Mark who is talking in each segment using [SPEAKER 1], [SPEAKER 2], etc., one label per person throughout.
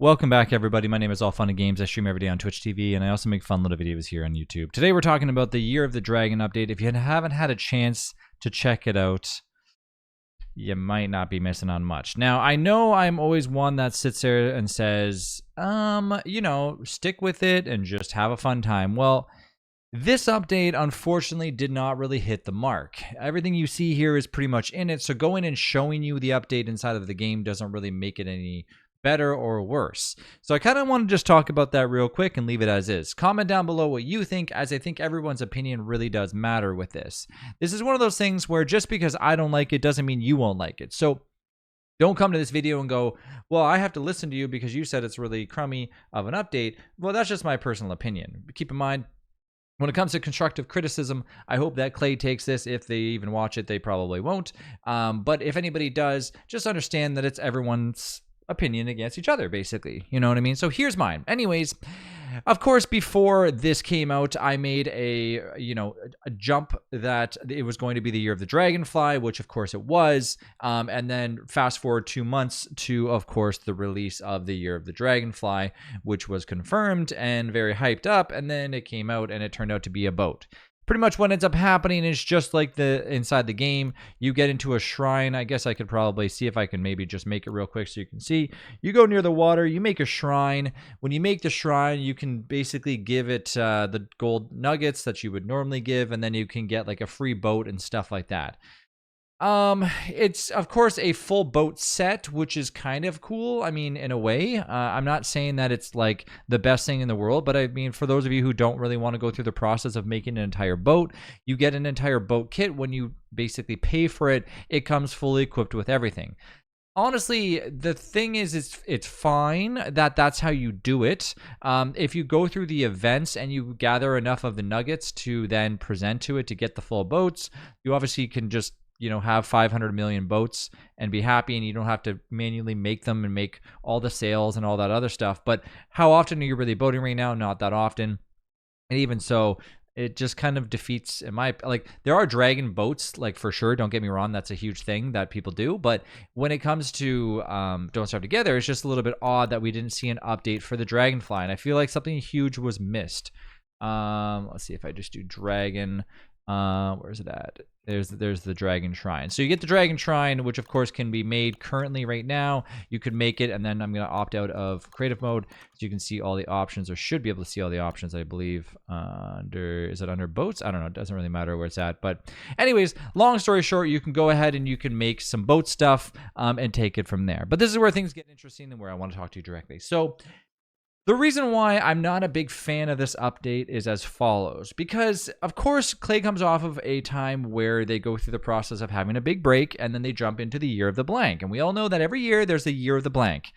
[SPEAKER 1] Welcome back, everybody. My name is All Fun and Games. I stream every day on Twitch TV, and I also make fun little videos here on YouTube. Today, we're talking about the Year of the Dragon update. If you haven't had a chance to check it out, you might not be missing on much. Now, I know I'm always one that sits there and says, stick with it and just have a fun time. Well, this update, unfortunately, did not really hit the mark. Everything you see here is pretty much in it, so going and showing you the update inside of the game doesn't really make it any better or worse. So I kind of want to just talk about that real quick and leave it as is. Comment down below what you think, as I think everyone's opinion really does matter with this. This is one of those things where just because I don't like it doesn't mean you won't like it. So don't come to this video and go, well, I have to listen to you because you said it's really crummy of an update. Well, that's just my personal opinion. But keep in mind, when it comes to constructive criticism, I hope that Clay takes this. If they even watch it, they probably won't. But if anybody does, just understand that it's everyone's opinion against each other, basically. You know what I mean? So here's mine. Anyways, of course, before this came out, I made a jump that it was going to be the Year of the Dragonfly, which of course it was. And then fast forward 2 months to, of course, the release of the Year of the Dragonfly, which was confirmed and very hyped up. And then it came out and it turned out to be a boat. Pretty much what ends up happening is just like the inside the game, you get into a shrine. I guess I could probably see if I can maybe just make it real quick so you can see. You go near the water, you make a shrine. When you make the shrine, you can basically give it the gold nuggets that you would normally give, and then you can get like a free boat and stuff like that. It's of course a full boat set, which is kind of cool. I mean, in a way, I'm not saying that it's like the best thing in the world, but I mean, for those of you who don't really want to go through the process of making an entire boat, you get an entire boat kit. When you basically pay for it, it comes fully equipped with everything. Honestly, the thing is, it's fine that that's how you do it. If you go through the events and you gather enough of the nuggets to then present to it to get the full boats, you obviously can just have 500 million boats and be happy, and you don't have to manually make them and make all the sails and all that other stuff. But how often are you really boating right now? Not that often. And even so, it just kind of defeats, there are dragon boats, like, for sure, don't get me wrong, that's a huge thing that people do. But when it comes to Don't Starve Together, it's just a little bit odd that we didn't see an update for the Dragonfly, and I feel like something huge was missed. Let's see if I just do Dragon. Where's it at? There's the Dragon Shrine. So you get the Dragon Shrine, which of course can be made currently right now. You could make it, and then I'm going to opt out of creative mode so you can see all the options, or should be able to see all the options, I believe. Is it under boats? I don't know. It doesn't really matter where it's at. But anyways, long story short, you can go ahead and you can make some boat stuff and take it from there. But this is where things get interesting and where I want to talk to you directly. So the reason why I'm not a big fan of this update is as follows. Because, of course, Clay comes off of a time where they go through the process of having a big break, and then they jump into the Year of the Blank. And we all know that every year there's the Year of the Blank.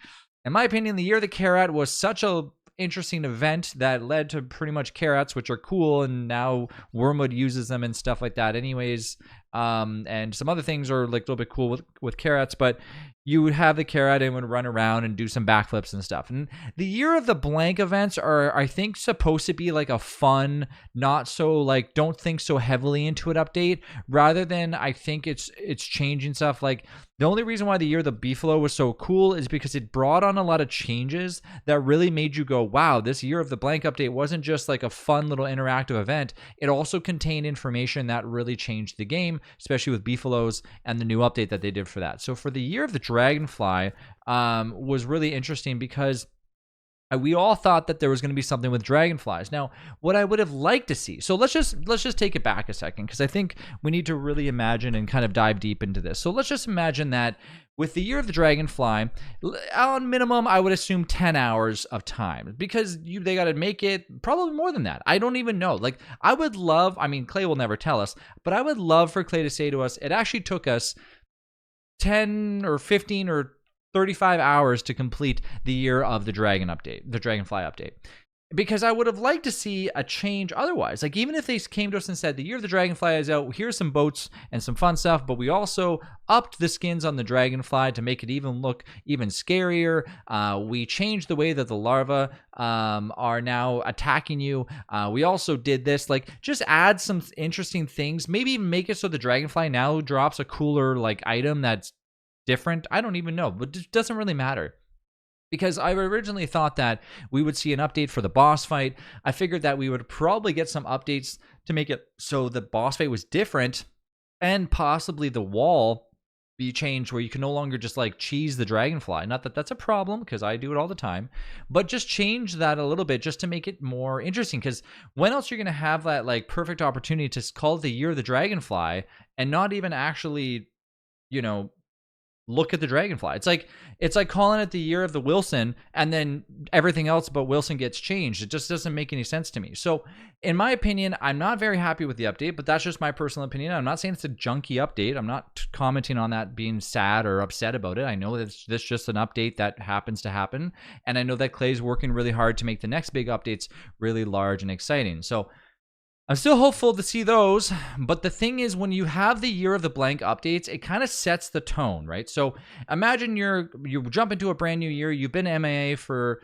[SPEAKER 1] In my opinion, the Year of the Carrot was such a interesting event that led to pretty much carrots, which are cool, and now Wormwood uses them and stuff like that anyways. And some other things are like a little bit cool with carrots, but you would have the carrot and would run around and do some backflips and stuff. And the Year of the Blank events are, I think, supposed to be like a fun, not so like don't think so heavily into it update, rather than I think it's changing stuff. Like, the only reason why the Year of the Beefalo was so cool is because it brought on a lot of changes that really made you go, wow, this Year of the Blank update wasn't just like a fun little interactive event. It also contained information that really changed the game, especially with Beefalos and the new update that they did for that. So for the Year of the Dragonfly was really interesting because we all thought that there was going to be something with dragonflies. Now, what I would have liked to see, so let's just take it back a second, because I think we need to really imagine and kind of dive deep into this. So let's just imagine that with the Year of the Dragonfly, on minimum, I would assume 10 hours of time, because they got to make it probably more than that. I don't even know. Like, I would love, I mean, Clay will never tell us, but I would love for Clay to say to us, it actually took us 10 or 15 or 35 hours to complete the Year of the Dragon update, the Dragonfly update. Because I would have liked to see a change otherwise. Like, even if they came to us and said, the Year of the Dragonfly is out, here's some boats and some fun stuff, but we also upped the skins on the Dragonfly to make it even look even scarier. We changed the way that the larvae are now attacking you. We also did this, like, just add some interesting things. Maybe even make it so the Dragonfly now drops a cooler, like, item that's different. I don't even know, but it doesn't really matter. because I originally thought that we would see an update for the boss fight. I figured that we would probably get some updates to make it so the boss fight was different, and possibly the wall be changed where you can no longer just like cheese the Dragonfly. Not that that's a problem, because I do it all the time, but just change that a little bit just to make it more interesting. Because when else you're going to have that like perfect opportunity to call it the year of the Dragonfly and not even actually, you know, look at the Dragonfly? It's like calling it the year of the Wilson, and then everything else but Wilson gets changed. It just doesn't make any sense to me. So in my opinion, I'm not very happy with the update, but that's just my personal opinion. I'm not saying it's a junky update. I'm not commenting on that being sad or upset about it. I know that this just an update that happens to happen, and I know that Clay's working really hard to make the next big updates really large and exciting. So I'm still hopeful to see those, but the thing is, when you have the year of the blank updates, it kind of sets the tone, right? So imagine you jump into a brand new year, you've been MIA for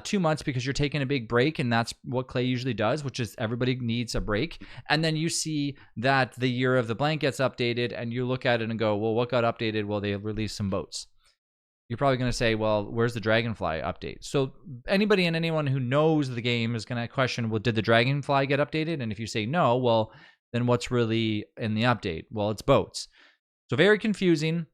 [SPEAKER 1] 2 months because you're taking a big break, and that's what Clay usually does, which is everybody needs a break. And then you see that the year of the blank gets updated, and you look at it and go, well, what got updated? Well, they released some boats. You're probably going to say, well, where's the Dragonfly update? So anybody and anyone who knows the game is going to question, well, did the Dragonfly get updated? And if you say no, well, then what's really in the update? Well, it's boats. So very confusing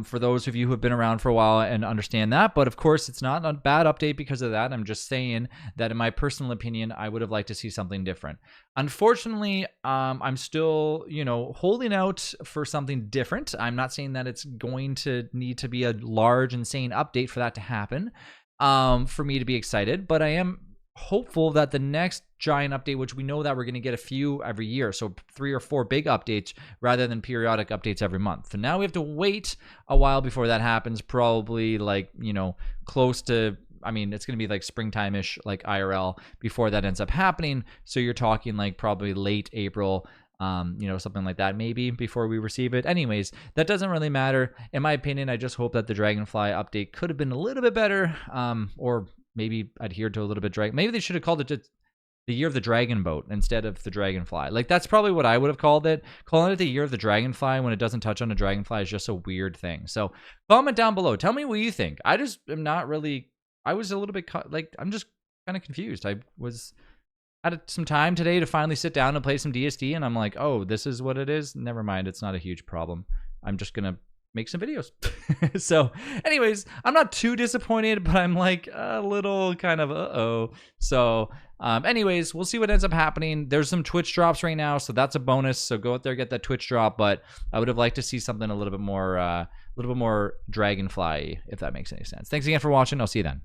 [SPEAKER 1] for those of you who have been around for a while and understand that. But of course, it's not a bad update because of that. I'm just saying that in my personal opinion, I would have liked to see something different. Unfortunately, I'm still, holding out for something different. I'm not saying that it's going to need to be a large, insane update for that to happen, for me to be excited. But I am hopeful that the next giant update, which we know that we're going to get a few every year, so 3 or 4 big updates rather than periodic updates every month. So now we have to wait a while before that happens, probably like, close to, it's going to be like springtime-ish, like IRL, before that ends up happening. So you're talking like probably late April, something like that, maybe, before we receive it. Anyways, that doesn't really matter. In my opinion, I just hope that the Dragonfly update could have been a little bit better, or maybe adhered to a little bit. Maybe they should have called it the year of the Dragonboat instead of the Dragonfly. Like, that's probably what I would have called it. Calling it the year of the Dragonfly when it doesn't touch on a Dragonfly is just a weird thing. So comment down below. Tell me what you think. I just am not really, I was a little bit, I'm just kind of confused. I had some time today to finally sit down and play some DST, and I'm like, oh, this is what it is? Never mind. It's not a huge problem. I'm just going to make some videos. So anyways, I'm not too disappointed, but I'm like a little kind of uh-oh. So anyways, we'll see what ends up happening. There's some Twitch drops right now, so that's a bonus. So go out there, get that Twitch drop. But I would have liked to see something a little bit more Dragonfly, if that makes any sense. Thanks again for watching. I'll see you then.